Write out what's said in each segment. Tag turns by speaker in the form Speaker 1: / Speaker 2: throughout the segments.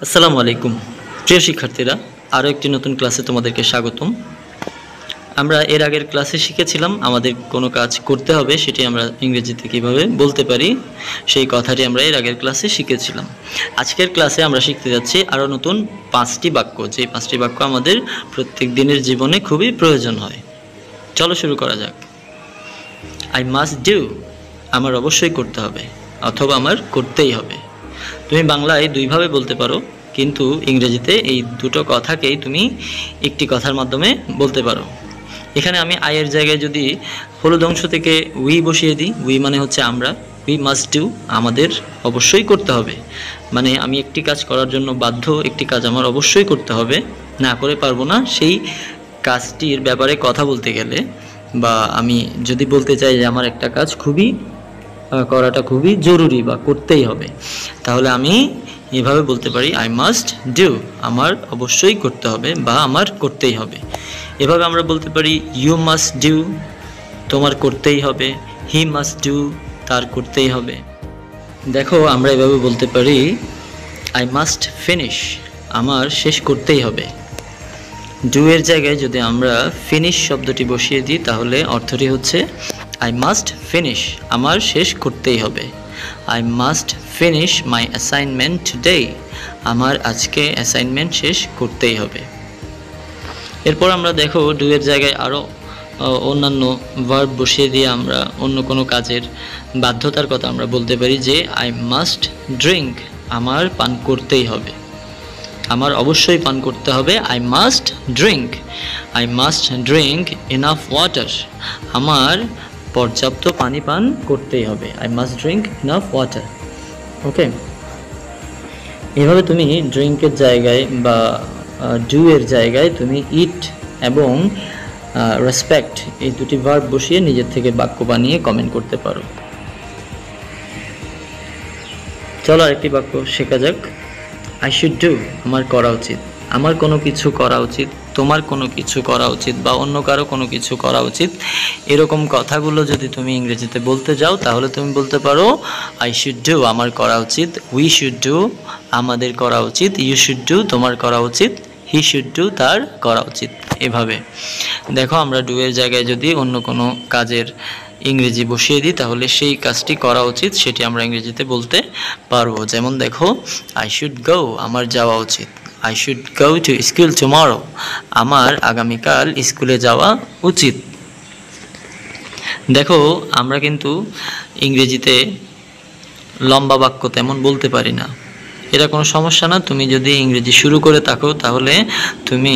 Speaker 1: আসসালামু আলাইকুম প্রিয় শিক্ষার্থীরা, আরও একটি নতুন ক্লাসে তোমাদেরকে স্বাগতম। আমরা এর আগের ক্লাসে শিখেছিলাম আমাদের কোনো কাজ করতে হবে সেটি আমরা ইংরেজিতে কীভাবে বলতে পারি, সেই কথাটি আমরা এর আগের ক্লাসে শিখেছিলাম। আজকের ক্লাসে আমরা শিখতে যাচ্ছি আরও নতুন 5টি বাক্য, যে 5টি বাক্য আমাদের প্রত্যেক দিনের জীবনে খুবই প্রয়োজন হয়। চলো শুরু করা যাক। আই মাস্ট ডু, আমার অবশ্যই করতে হবে, অথবা আমার করতেই হবে। তুমি বাংলায় দুইভাবে বলতে পারো, কিন্তু ইংরেজিতে এই দুটো কথাকেই তুমি একটি কথার মাধ্যমে বলতে পারো। এখানে আমি আয়ের জায়গায় যদি হলুদ অংশ থেকে উই বসিয়ে দিই, উই মানে হচ্ছে আমরা, উই মাস্ট ডু, আমাদের অবশ্যই করতে হবে। মানে আমি একটি কাজ করার জন্য বাধ্য, একটি কাজ আমার অবশ্যই করতে হবে, না করে পারবো না। সেই কাজটির ব্যাপারে কথা বলতে গেলে, বা আমি যদি বলতে চাই যে আমার একটা কাজ করাটা খুবই জরুরি বা করতেই হবে, তাহলে আমি এভাবে বলতে পারি আই মাস্ট ডু, আমার অবশ্যই করতে হবে বা আমার করতেই হবে। এভাবে আমরা বলতে পারি ইউ মাস্ট ডু, তোমার করতেই হবে। হি মাস্ট ডু, তার করতেই হবে। দেখো, আমরা এভাবে বলতে পারি আই মাস্ট ফিনিশ, আমার শেষ করতেই হবে। ডু এর জায়গায় যদি আমরা ফিনিশ শব্দটি বসিয়ে দিই, তাহলে অর্থটি হচ্ছে আই মাস্ট ফিনিশ, আমার শেষ করতেই হবে। I must finish my assignment today, আমার আজকে অ্যাসাইনমেন্ট শেষ করতেই হবে। এরপর আমরা দেখো ডু এর জায়গায় আরও অন্যান্য ভার্ব বসিয়ে দিয়ে আমরা অন্য কোনো কাজের বাধ্যতার কথা আমরা বলতে পারি যে আই মাস্ট ড্রিঙ্ক, আমার পান করতেই হবে, আমার অবশ্যই পান করতে হবে। I must drink, I must drink enough water, আমার পর্যাপ্ত পানি পান করতেই হবে। I must drink enough water. Okay, এভাবে তুমি ড্রিঙ্কের জায়গায় বা ডু এর জায়গায় তুমি ইট এবং রেসপেক্ট এই দুটি ভার্ব বসিয়ে নিজের থেকে বাক্য বানিয়ে কমেন্ট করতে পারো। চলো আরেকটি বাক্য শেখা যাক। আই শুড ডু, আমার করা উচিত, আমার কোনো কিছু করা উচিত, তোমার কোনো কিছু করা উচিত, বা অন্য কারো কোনো কিছু করা উচিত। এরকম কথাগুলো যদি তুমি ইংরেজিতে বলতে যাও, তাহলে তুমি বলতে পারো আই শুড ডু, আমার করা উচিত। উই শুড ডু, আমাদের করা উচিত। ইউ শুড ডু, তোমার করা উচিত। হি শুড ডু, তার করা উচিত। এভাবে দেখো, আমরা ডু এর জায়গায় যদি অন্য কোনো কাজের ইংরেজি বসিয়ে দিই, তাহলে সেই কাজটি করা উচিত সেটি আমরা ইংরেজিতে বলতে পারবো। যেমন দেখো, আই শুড গো, আমার যাওয়া উচিত। I should go to school tomorrow, আমার আগামীকাল স্কুলে যাওয়া উচিত। দেখো, আমরা কিন্তু ইংরেজিতে লম্বা বাক্য তেমন বলতে পারি না, এটা কোনো সমস্যা না। তুমি যদি ইংরেজি শুরু করে থাকো, তাহলে তুমি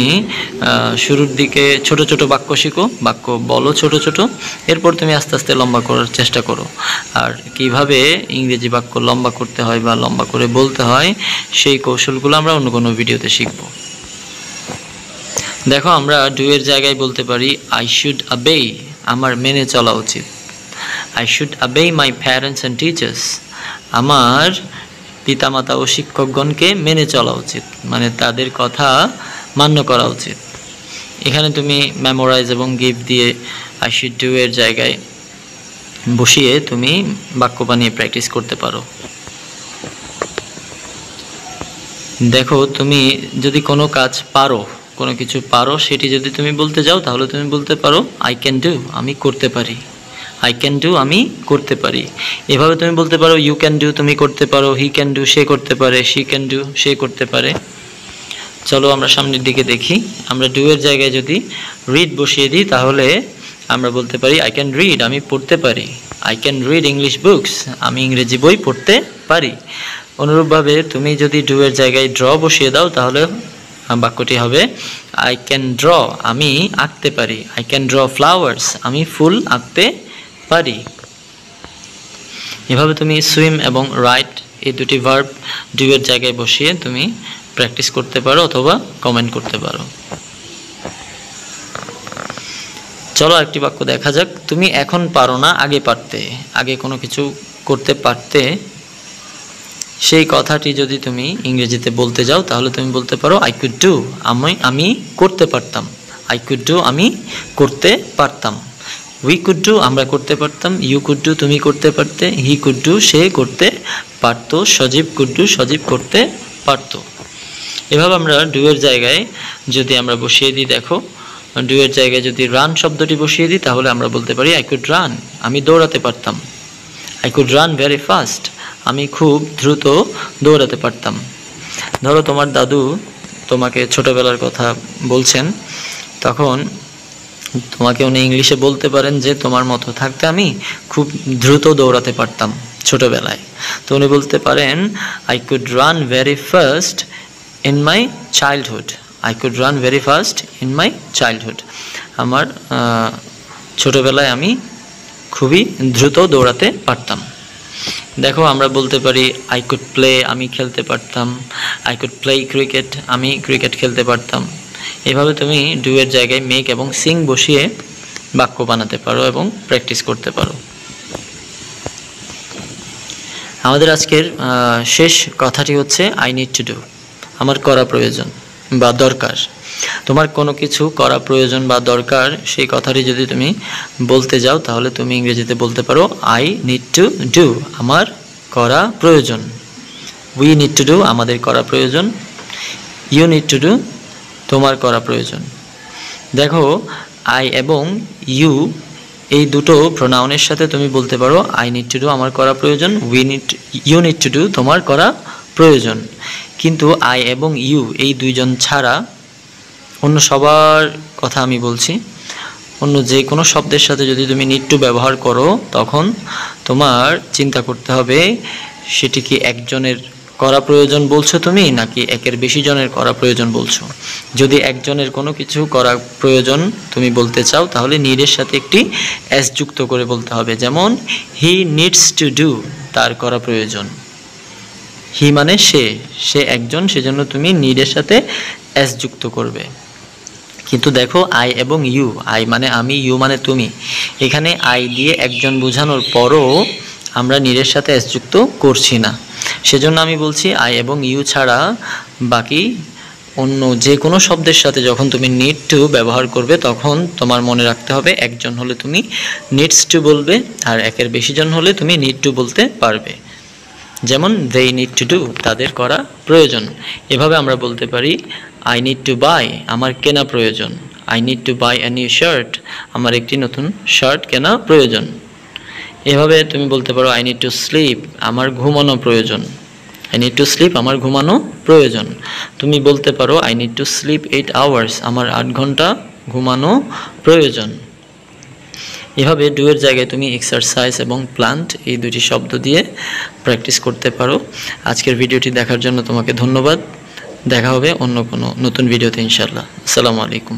Speaker 1: শুরুর দিকে ছোট ছোট বাক্য শিখো, বাক্য বলো ছোট ছোট, এরপর তুমি আস্তে আস্তে লম্বা করার চেষ্টা করো। আর কিভাবে ইংরেজি বাক্য লম্বা করতে হয় বা লম্বা করে বলতে হয়, সেই কৌশলগুলো আমরা অন্য কোনো ভিডিওতে শিখব। দেখো, আমরা ডু এর জায়গায় বলতে পারি আই শুড অবে, আমার মেনে চলা উচিত। I should অবে my parents and teachers, আমার পিতামাতা ও শিক্ষকগণকে মেনে চলা উচিত, মানে তাদের কথা মান্য করা উচিত। এখানে তুমি মেমোরাইজ এবং গিভ দিয়ে আই শুড ডু এর জায়গায় বসিয়ে তুমি বাক্য বানিয়ে প্র্যাকটিস করতে পারো। দেখো, তুমি যদি কোনো কাজ পারো, কোনো কিছু পারো, সেটি যদি তুমি বলতে যাও, তাহলে তুমি বলতে পারো আই ক্যান ডু, আমি করতে পারি। আই ক্যান ডু, আমি করতে পারি। এভাবে তুমি বলতে পারো ইউ ক্যান ডু, তুমি করতে পারো। হি ক্যান ডু, সে করতে পারে। শি ক্যান ডু, সে করতে পারে। চলো আমরা সামনের দিকে দেখি। আমরা ডু এর জায়গায় যদি রিড বসিয়ে দিই, তাহলে আমরা বলতে পারি আই ক্যান রিড, আমি পড়তে পারি। I can read English books, আমি ইংরেজি বই পড়তে পারি। অনুরূপভাবে তুমি যদি ডু এর জায়গায় ড্র বসিয়ে দাও, তাহলে বাক্যটি হবে আই ক্যান ড্র, আমি আঁকতে পারি। আই ক্যান ড্র ফ্লাওয়ার্স, আমি ফুল আঁকতে পারি। এভাবে তুমি সুইম এবং রাইট এই দুটি ভার্ব ডু এর জায়গায় বসিয়ে তুমি প্র্যাকটিস করতে পারো অথবা কমেন্ট করতে পারো। চলো একটি বাক্য দেখা যাক। তুমি এখন পারো না, আগে পারতে। আগে কোনো কিছু করতে পারতে, সেই কথাটি যদি তুমি ইংরেজিতে বলতে যাও, তাহলে তুমি বলতে পারো আই কুড ডু, আমি করতে পারতাম। আই কুড ডু, আমি করতে পারতাম। উই কুড ডু, আমরা করতে পারতাম। ইউ কুড ডু, তুমি করতে পারতে। হি কুড ডু, সে করতে পারতো। সজীব কুড ডু, সজীব করতে পারতো। এভাবে আমরা ডু এর জায়গায় যদি আমরা বসিয়ে দিই, দেখো ডু এর জায়গায় যদি রান শব্দটি বসিয়ে দিই তাহলে আমরা বলতে পারি আই কুড রান, আমি দৌড়াতে পারতাম। I could run very fast, আমি খুব দ্রুত দৌড়াতে পারতাম। ধরো তোমার দাদু তোমাকে ছোটবেলার কথা বলছেন, তখন তোমাকে উনি ইংলিশে বলতে পারেন যে তোমার মতো থাকতে আমি খুব দ্রুত দৌড়াতে পারতাম ছোটবেলায়। তো উনি বলতে পারেন I could run very fast in my childhood, I could run very fast in my childhood, আমার ছোটবেলায় আমি খুবই দ্রুত দৌড়াতে পারতাম। দেখো আমরা বলতে পারি আই কুড প্লে, আমি খেলতে পারতাম। আই কুড প্লে ক্রিকেট, আমি ক্রিকেট খেলতে পারতাম। এভাবে তুমি ডু এর জায়গায় মেক এবং সিং বসিয়ে বাক্য বানাতে পারো এবং প্র্যাকটিস করতে পারো। আমাদের আজকের শেষ কথাটি হচ্ছে আই নিড টু ডু, আমার করা প্রয়োজন বা দরকার। তোমার কোনো কিছু করা প্রয়োজন বা দরকার, সেই কথাটি যদি তুমি বলতে যাও তাহলে তুমি ইংরেজিতে বলতে পারো আই নিড টু ডু, আমার করা প্রয়োজন। উই নিড টু ডু, আমাদের করা প্রয়োজন। ইউ নিড টু ডু, তোমার করা প্রয়োজন। দেখো আই এবং ইউ এই দুটো প্রোনাউনের সাথে তুমি বলতে পারো আই নিড টু ডু, আমার করা প্রয়োজন। ইউ নিড টু ডু, তোমার করা প্রয়োজন। কিন্তু আই এবং ইউ এই দুইজন ছাড়া অন্য সবার কথা আমি বলছি, অন্য যে কোনো শব্দের সাথে যদি তুমি নিড টু ব্যবহার করো তখন তোমার চিন্তা করতে হবে সেটি কি একজনের করা প্রয়োজন বলছো তুমি নাকি একের বেশি জনের করা প্রয়োজন বলছো। যদি একজনের কোনো কিছু করা প্রয়োজন তুমি বলতে চাও তাহলে নিডের সাথে একটি এস যুক্ত করে বলতে হবে, যেমন হি নিডস টু ডু, তার করা প্রয়োজন। হি মানে সে একজন, সেজন্য তুমি নিডের সাথে এস যুক্ত করবে। কিন্তু দেখো আই এবং ইউ, আই মানে আমি, ইউ মানে তুমি, এখানে আই দিয়ে একজন বোঝানোর পরও আমরা নিডের সাথে এস যুক্ত করছি না। সেজন্য আমি বলছি আই এবং ইউ ছাড়া বাকি অন্য যে কোনো শব্দের সাথে যখন তুমি নিড টু ব্যবহার করবে তখন তোমার মনে রাখতে হবে একজন হলে তুমি নিডস টু বলবে আর একের বেশি জন হলে তুমি নিড টু বলতে পারবে। যেমন they need to do, তাদের করা প্রয়োজন। এভাবে আমরা বলতে পারি I need to buy, আমার কেনা প্রয়োজন। I need to buy a new shirt, আমার একটি নতুন শার্ট কেনা প্রয়োজন। এভাবে তুমি বলতে পারো I need to sleep, আমার ঘুমানো প্রয়োজন। I need to sleep, আমার ঘুমানো প্রয়োজন। তুমি বলতে পারো I need to sleep 8 hours, আমার 8 ঘন্টা ঘুমানো প্রয়োজন। এভাবে ডু এর জায়গায় তুমি এক্সারসাইজ এবং প্ল্যান্ট এই দুটি শব্দ দিয়ে প্র্যাকটিস করতে পারো। আজকের ভিডিওটি দেখার জন্য তোমাকে ধন্যবাদ। দেখা হবে অন্য কোনো নতুন ভিডিওতে ইনশাআল্লাহ। আসসালামু আলাইকুম।